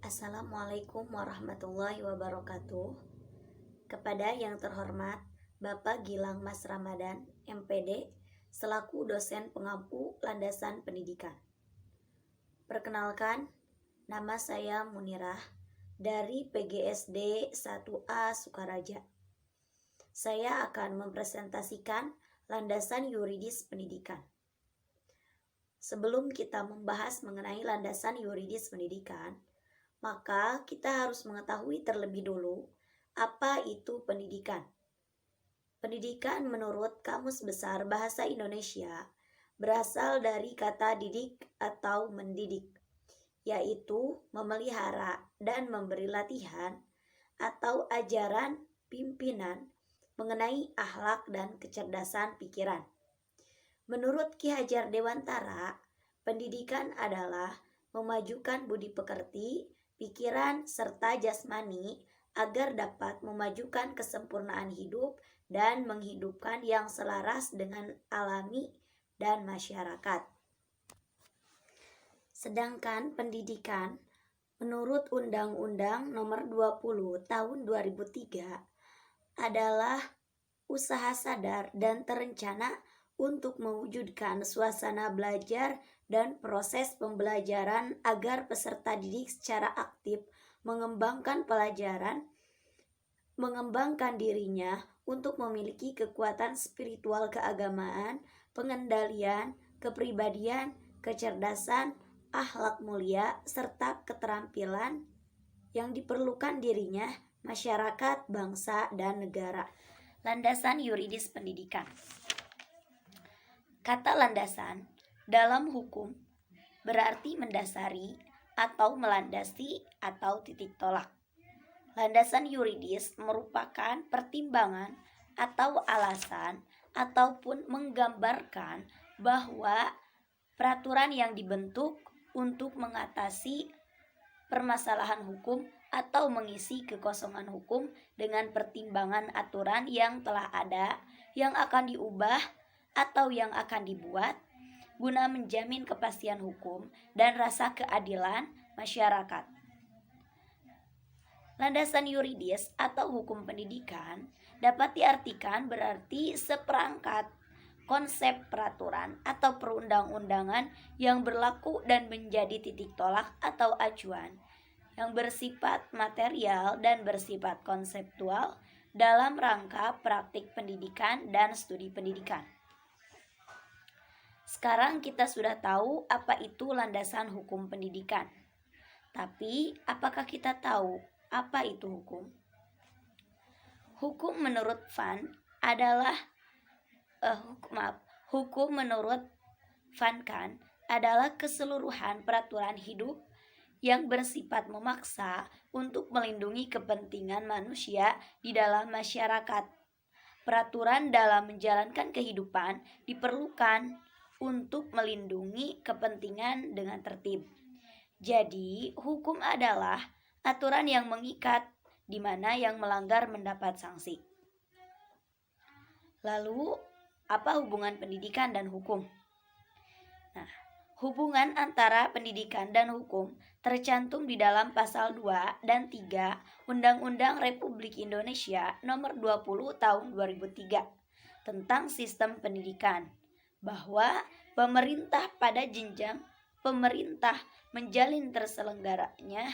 Assalamualaikum warahmatullahi wabarakatuh. Kepada yang terhormat Bapak Gilang Mas Ramadan, MPD, selaku dosen pengampu landasan pendidikan. Perkenalkan, nama saya Munirah dari PGSD 1A Sukaraja. Saya akan mempresentasikan landasan yuridis pendidikan. Sebelum kita membahas mengenai landasan yuridis pendidikan, maka kita harus mengetahui terlebih dulu apa itu pendidikan. Pendidikan menurut Kamus Besar Bahasa Indonesia berasal dari kata didik atau mendidik, yaitu memelihara dan memberi latihan atau ajaran pimpinan mengenai akhlak dan kecerdasan pikiran. Menurut Ki Hajar Dewantara, pendidikan adalah memajukan budi pekerti, pikiran, serta jasmani agar dapat memajukan kesempurnaan hidup dan menghidupkan yang selaras dengan alami dan masyarakat. Sedangkan pendidikan menurut Undang-Undang Nomor 20 Tahun 2003 adalah usaha sadar dan terencana untuk mewujudkan suasana belajar dan proses pembelajaran agar peserta didik secara aktif mengembangkan pelajaran, mengembangkan dirinya untuk memiliki kekuatan spiritual keagamaan, pengendalian, kepribadian, kecerdasan, akhlak mulia, serta keterampilan yang diperlukan dirinya, masyarakat, bangsa, dan negara. Landasan yuridis pendidikan. Kata landasan dalam hukum berarti mendasari atau melandasi atau titik tolak. Landasan yuridis merupakan pertimbangan atau alasan ataupun menggambarkan bahwa peraturan yang dibentuk untuk mengatasi permasalahan hukum atau mengisi kekosongan hukum dengan pertimbangan aturan yang telah ada, yang akan diubah atau yang akan dibuat guna menjamin kepastian hukum dan rasa keadilan masyarakat. Landasan yuridis atau hukum pendidikan dapat diartikan berarti seperangkat konsep peraturan atau perundang-undangan yang berlaku dan menjadi titik tolak atau acuan yang bersifat material dan bersifat konseptual dalam rangka praktik pendidikan dan studi pendidikan. Sekarang kita sudah tahu apa itu landasan hukum pendidikan. Tapi, apakah kita tahu apa itu hukum? Hukum menurut Van Kan adalah keseluruhan peraturan hidup yang bersifat memaksa untuk melindungi kepentingan manusia di dalam masyarakat. Peraturan dalam menjalankan kehidupan diperlukan untuk melindungi kepentingan dengan tertib. Jadi, hukum adalah aturan yang mengikat, di mana yang melanggar mendapat sanksi. Lalu, apa hubungan pendidikan dan hukum? Nah, hubungan antara pendidikan dan hukum tercantum di dalam pasal 2 dan 3 Undang-Undang Republik Indonesia Nomor 20 Tahun 2003 tentang sistem pendidikan, bahwa pemerintah menjalin terselenggaranya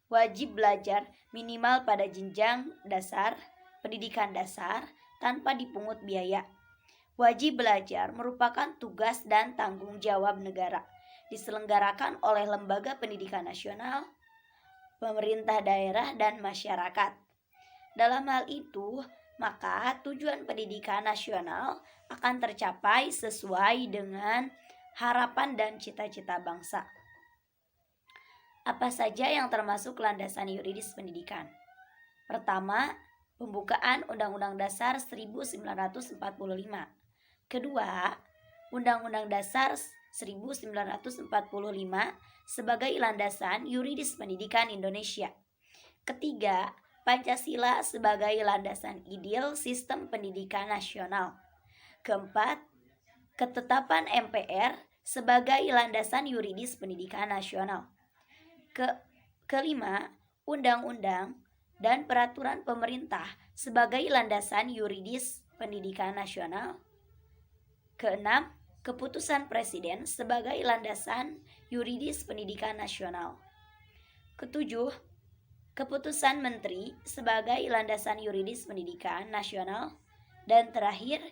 wajib belajar minimal pada jenjang dasar, pendidikan dasar tanpa dipungut biaya. Wajib belajar merupakan tugas dan tanggung jawab negara, diselenggarakan oleh lembaga pendidikan nasional, pemerintah daerah, dan masyarakat. Dalam hal itu, maka tujuan pendidikan nasional akan tercapai sesuai dengan harapan dan cita-cita bangsa. Apa saja yang termasuk landasan yuridis pendidikan? Pertama, pembukaan Undang-Undang Dasar 1945. Kedua, Undang-Undang Dasar 1945 sebagai landasan yuridis pendidikan Indonesia. Ketiga, Pancasila sebagai landasan ideal sistem pendidikan nasional. Keempat, ketetapan MPR sebagai landasan yuridis pendidikan nasional. Kelima, undang-undang dan peraturan pemerintah sebagai landasan yuridis pendidikan nasional. Keenam, keputusan presiden sebagai landasan yuridis pendidikan nasional. Ketujuh, keputusan menteri sebagai landasan yuridis pendidikan nasional. Dan terakhir,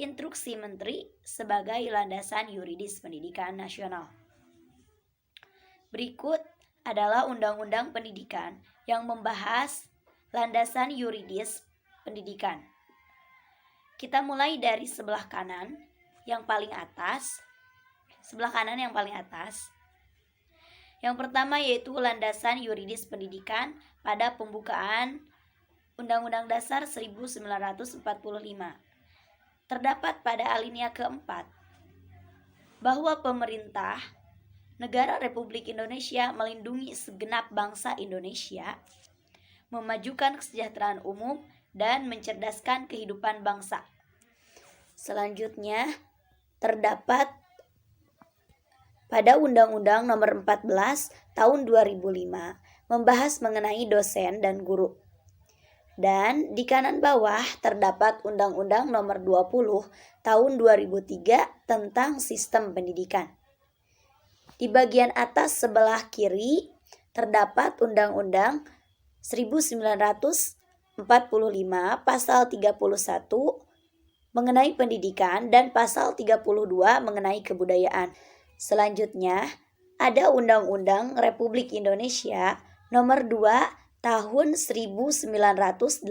instruksi menteri sebagai landasan yuridis pendidikan nasional. Berikut adalah undang-undang pendidikan yang membahas landasan yuridis pendidikan. Kita mulai dari sebelah kanan yang paling atas. Yang pertama yaitu landasan yuridis pendidikan pada pembukaan Undang-Undang Dasar 1945. Terdapat pada alinea keempat bahwa pemerintah Negara Republik Indonesia melindungi segenap bangsa Indonesia, memajukan kesejahteraan umum, dan mencerdaskan kehidupan bangsa. Selanjutnya, terdapat pada Undang-Undang Nomor 14 Tahun 2005 membahas mengenai dosen dan guru. Dan di kanan bawah terdapat Undang-Undang Nomor 20 Tahun 2003 tentang Sistem Pendidikan. Di bagian atas sebelah kiri terdapat Undang-Undang 1945 Pasal 31 mengenai pendidikan dan Pasal 32 mengenai kebudayaan. Selanjutnya, ada Undang-Undang Republik Indonesia Nomor 2 Tahun 1989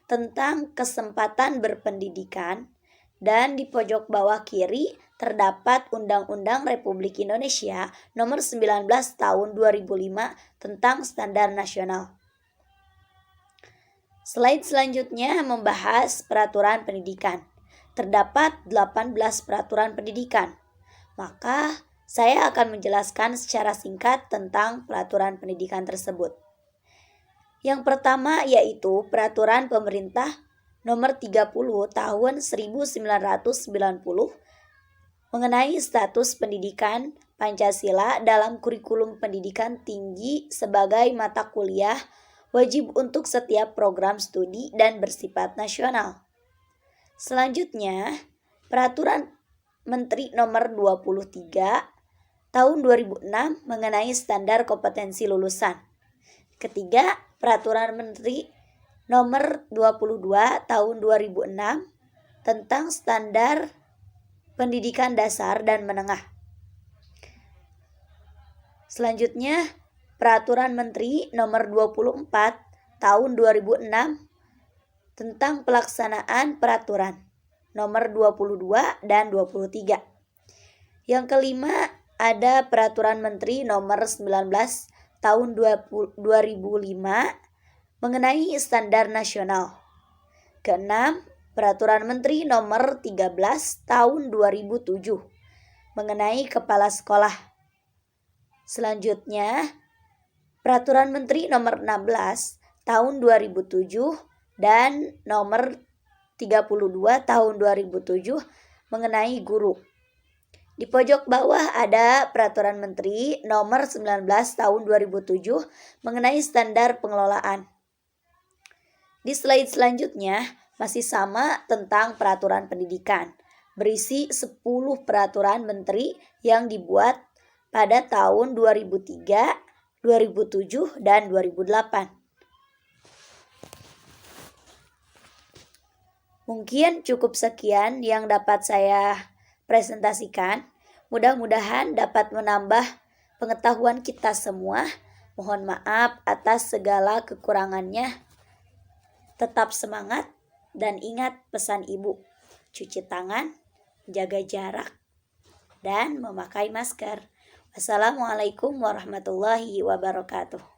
tentang kesempatan berpendidikan, dan di pojok bawah kiri terdapat Undang-Undang Republik Indonesia Nomor 19 Tahun 2005 tentang Standar Nasional. Slide selanjutnya membahas peraturan pendidikan. Terdapat 18 peraturan pendidikan. Maka saya akan menjelaskan secara singkat tentang peraturan pendidikan tersebut. Yang pertama yaitu Peraturan Pemerintah Nomor 30 Tahun 1990 mengenai status pendidikan Pancasila dalam kurikulum pendidikan tinggi sebagai mata kuliah wajib untuk setiap program studi dan bersifat nasional. Selanjutnya, Peraturan Menteri Nomor 23 Tahun 2006 mengenai standar kompetensi lulusan. Ketiga, Peraturan Menteri Nomor 22 Tahun 2006 tentang standar pendidikan dasar dan menengah. Selanjutnya, Peraturan Menteri Nomor 24 Tahun 2006 tentang pelaksanaan peraturan Nomor 22 dan 23. Yang kelima, ada Peraturan Menteri Nomor 19 Tahun 2005 mengenai standar nasional. Keenam, Peraturan Menteri Nomor 13 Tahun 2007 mengenai kepala sekolah. Selanjutnya, Peraturan Menteri Nomor 16 Tahun 2007 dan Nomor 32 Tahun 2007 mengenai guru. Di pojok bawah ada Peraturan Menteri Nomor 19 Tahun 2007 mengenai standar pengelolaan. Di slide selanjutnya masih sama tentang peraturan pendidikan, berisi 10 peraturan menteri yang dibuat pada tahun 2003, 2007, dan 2008. Mungkin cukup sekian yang dapat saya presentasikan. Mudah-mudahan dapat menambah pengetahuan kita semua. Mohon maaf atas segala kekurangannya. Tetap semangat dan ingat pesan ibu. Cuci tangan, jaga jarak, dan memakai masker. Wassalamualaikum warahmatullahi wabarakatuh.